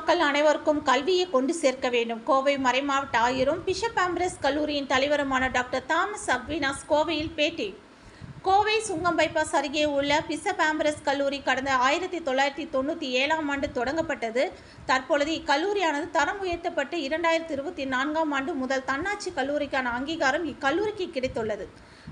மக்கள் அனைவருக்கும் கல்வியை கொண்டு சேர்க்க வேண்டும். கோவை மறைமாவட்ட ஆயரும் பிஷப் ஆம்பிரஸ் கல்லூரியின் தலைவருமான டாக்டர் தாமஸ் அக்வினாஸ் கோவையில் பேட்டி. கோவை சுங்கம் பைபாஸ் அருகே உள்ள பிஷப் ஆம்பிரஸ் கல்லூரி கடந்த 1997ஆம் ஆண்டு தொடங்கப்பட்டது. தற்பொழுது இக்கல்லூரியானது தரம் உயர்த்தப்பட்டு 2024ஆம் ஆண்டு முதல் தன்னாட்சி கல்லூரிக்கான அங்கீகாரம் இக்கல்லூரிக்கு கிடைத்துள்ளது.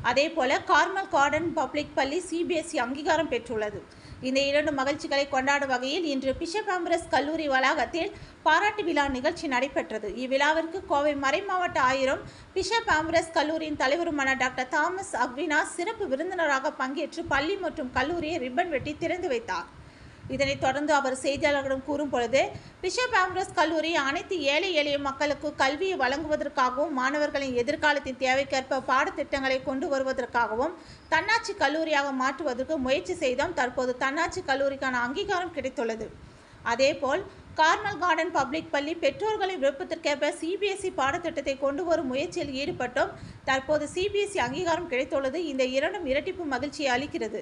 அதேபோல கார்மல் கார்டன் பப்ளிக் பள்ளி CBSE அங்கீகாரம் பெற்றுள்ளது. இந்த இரண்டு மகிழ்ச்சிகளை கொண்டாடும் வகையில் இன்று பிஷப் ஆம்பிரஸ் கல்லூரி வளாகத்தில் பாராட்டு விழா நிகழ்ச்சி நடைபெற்றது. இவ்விழாவிற்கு கோவை மறைமாவட்ட ஆயரும் பிஷப் ஆம்பிரஸ் கல்லூரியின் தலைவருமான டாக்டர் தாமஸ் அக்வினாஸ் சிறப்பு விருந்தினராக பங்கேற்று பள்ளி மற்றும் கல்லூரியை ரிப்பன் வெட்டி திறந்து வைத்தார். இதனைத் தொடர்ந்து அவர் செய்தியாளர்களிடம் கூறும் பொழுது, பிஷப் ஆம்பிரஸ் கல்லூரி அனைத்து ஏழை எளிய மக்களுக்கு கல்வியை வழங்குவதற்காகவும் மாணவர்களின் எதிர்காலத்தின் தேவைக்கேற்ப பாடத்திட்டங்களை கொண்டு வருவதற்காகவும் தன்னாட்சி கல்லூரியாக மாற்றுவதற்கு முயற்சி செய்தோம். தற்போது தன்னாட்சி கல்லூரிக்கான அங்கீகாரம் கிடைத்துள்ளது. அதேபோல் கார்மல் கார்டன் பப்ளிக் பள்ளி பெற்றோர்களின் விருப்பத்திற்கேற்ப CBSE பாடத்திட்டத்தை கொண்டு வரும் முயற்சியில் ஈடுபட்டோம். தற்போது CBSE அங்கீகாரம் கிடைத்துள்ளது. இந்த இரண்டும் இரட்டிப்பு மகிழ்ச்சியை அளிக்கிறது.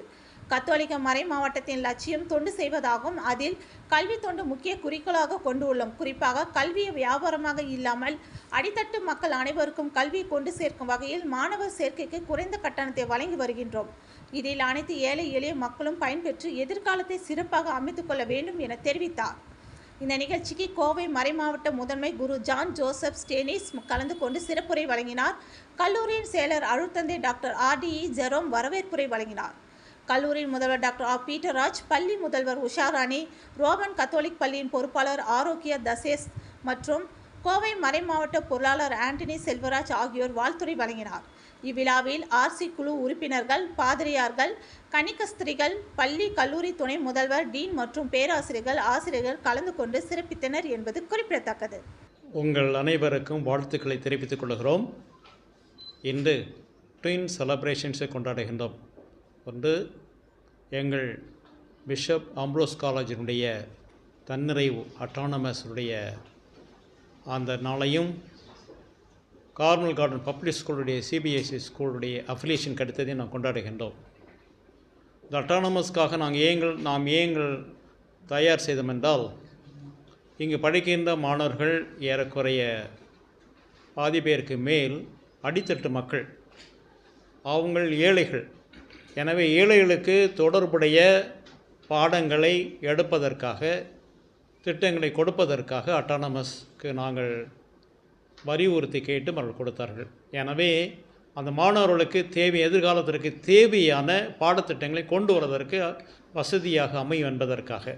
கத்தோலிக்க மறை மாவட்டத்தின் லட்சியம் தொண்டு செய்வதாகவும் அதில் கல்வி தொண்டு முக்கிய குறிக்கோளாக கொண்டு உள்ளோம். குறிப்பாக கல்வியை வியாபாரமாக இல்லாமல் அடித்தட்டு மக்கள் அனைவருக்கும் கல்வியை கொண்டு சேர்க்கும் வகையில் மாணவர் சேர்க்கைக்கு குறைந்த கட்டணத்தை வழங்கி வருகின்றோம். இதில் அனைத்து ஏழை எளிய மக்களும் பயன்பெற்று எதிர்காலத்தை சிறப்பாக அமைத்துக் கொள்ள வேண்டும் என தெரிவித்தார். இந்த நிகழ்ச்சிக்கு கோவை மறைமாவட்ட முதன்மை குரு ஜான் ஜோசப் ஸ்டேனிஸ் கலந்து கொண்டு சிறப்புரை வழங்கினார். கல்லூரியின் செயலர் அருட்தந்தை டாக்டர் RDE ஜெரோம் வரவேற்புரை வழங்கினார். கல்லூரியின் முதல்வர் டாக்டர் பீட்டர் ராஜ், பள்ளி முதல்வர் உஷாராணி, ரோமன் கத்தோலிக் பள்ளியின் பொறுப்பாளர் ஆரோக்கிய தசேஸ் மற்றும் கோவை மறைமாவட்ட பொருளாளர் ஆண்டனி செல்வராஜ் ஆகியோர் வாழ்த்துரை வழங்கினார். இவ்விழாவில் RC குழு உறுப்பினர்கள், பாதிரியார்கள், கன்னிகஸ்திரிகள், பள்ளி கல்லூரி துணை முதல்வர், டீன் மற்றும் பேராசிரியர்கள், ஆசிரியர்கள் கலந்து கொண்டு சிறப்பித்தனர் என்பது குறிப்பிடத்தக்கது. உங்கள் அனைவருக்கும் வாழ்த்துக்களை தெரிவித்துக் கொள்கிறோம். இன்று ட்வின் செலப்ரேஷன்ஸை கொண்டாடுகின்றோம். ஒன்று, எங்கள் பிஷப் ஆம்ப்ரோஸ் காலேஜினுடைய தன்னிறைவு அட்டானமஸுடைய அந்த நாளையும், கார்மல் கார்டன் பப்ளிக் ஸ்கூலுடைய CBSE ஸ்கூலுடைய அஃபிலியேஷன் கிடைத்ததையும் நாம் கொண்டாடுகின்றோம். இந்த அட்டானமஸ்க்காக நாம் ஏங்கள் தயார் செய்தோம் என்றால், இங்கு படிக்கின்ற மாணவர்கள் ஏறக்குறைய பாதி பேருக்கு மேல் அடித்தட்டு மக்கள், அவங்கள் ஏழைகள். எனவே ஏழைகளுக்கு தொடர்புடைய பாடங்களை எடுப்பதற்காக, திட்டங்களை கொடுப்பதற்காக அட்டானமஸ்க்கு நாங்கள் வலியுறுத்தி கேட்டு அவர்கள் கொடுத்தார்கள். எனவே அந்த மாணவர்களுக்கு எதிர்காலத்திற்கு தேவையான பாடத்திட்டங்களை கொண்டு வருவதற்கு வசதியாக அமையும் என்பதற்காக.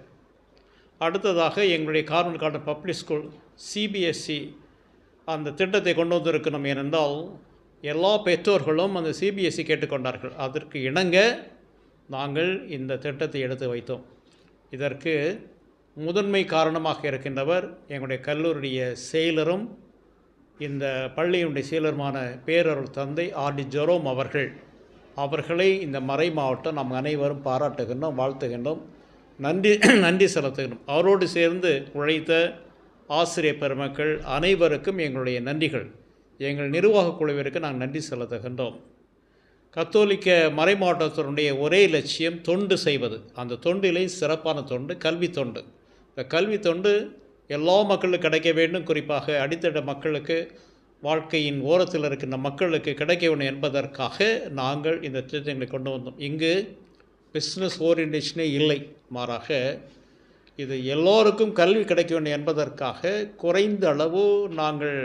அடுத்ததாக எங்களுடைய Carmel Garden public school CBSE அந்த திட்டத்தை கொண்டு வந்திருக்கிறோம். ஏனென்றால் எல்லா பெற்றோர்களும் அந்த CBSE கேட்டுக்கொண்டார்கள். அதற்கு இணங்க நாங்கள் இந்த திட்டத்தை எடுத்து வைத்தோம். இதற்கு முதன்மை காரணமாக இருக்கின்றவர் எங்களுடைய கல்லூரியுடைய செயலரும் இந்த பள்ளியினுடைய செயலருமான பேரருள் தந்தை RD ஜெரோம் அவர்களை இந்த மறை மாவட்டம் நாம் அனைவரும் பாராட்டுகின்றோம், வாழ்த்துகின்றோம், நன்றி செலுத்துகின்றோம். அவரோடு சேர்ந்து உழைத்த ஆசிரியர் பெருமக்கள் அனைவருக்கும் எங்களுடைய நன்றிகள். எங்கள் நிர்வாக குழுவிற்கு நாங்கள் நன்றி செலுத்துகின்றோம். கத்தோலிக்க மறை மாவட்டத்தினுடைய ஒரே லட்சியம் தொண்டு செய்வது. அந்த தொண்டிலே சிறப்பான தொண்டு கல்வி தொண்டு. இந்த கல்வி தொண்டு எல்லா மக்களுக்கும் கிடைக்க வேண்டும். குறிப்பாக அடித்தட்ட மக்களுக்கு, வாழ்க்கையின் ஓரத்தில் இருக்கின்ற மக்களுக்கு கிடைக்க வேண்டும் என்பதற்காக நாங்கள் இந்த திட்டங்களை கொண்டு வந்தோம். இங்கு பிஸ்னஸ் ஓரியன்டேஷனே இல்லை, மாறாக இது எல்லோருக்கும் கல்வி கிடைக்க வேண்டும் என்பதற்காக குறைந்த அளவு நாங்கள்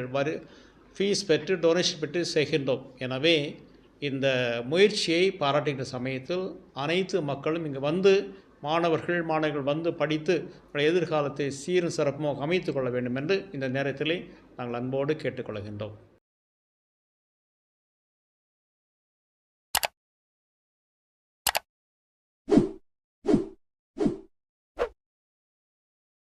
ஃபீஸ் பெற்று டொனேஷன் பெற்று செய்கின்றோம். எனவே இந்த முயற்சியை பாராட்டுகின்ற சமயத்தில் அனைத்து மக்களும் இங்கு வந்து மாணவர்கள் வந்து படித்து எதிர்காலத்தை சீரும் சிறப்புமாக அமைத்து கொள்ள வேண்டும் என்று இந்த நேரத்திலே நாங்கள் அன்போடு கேட்டுக்கொள்கின்றோம்.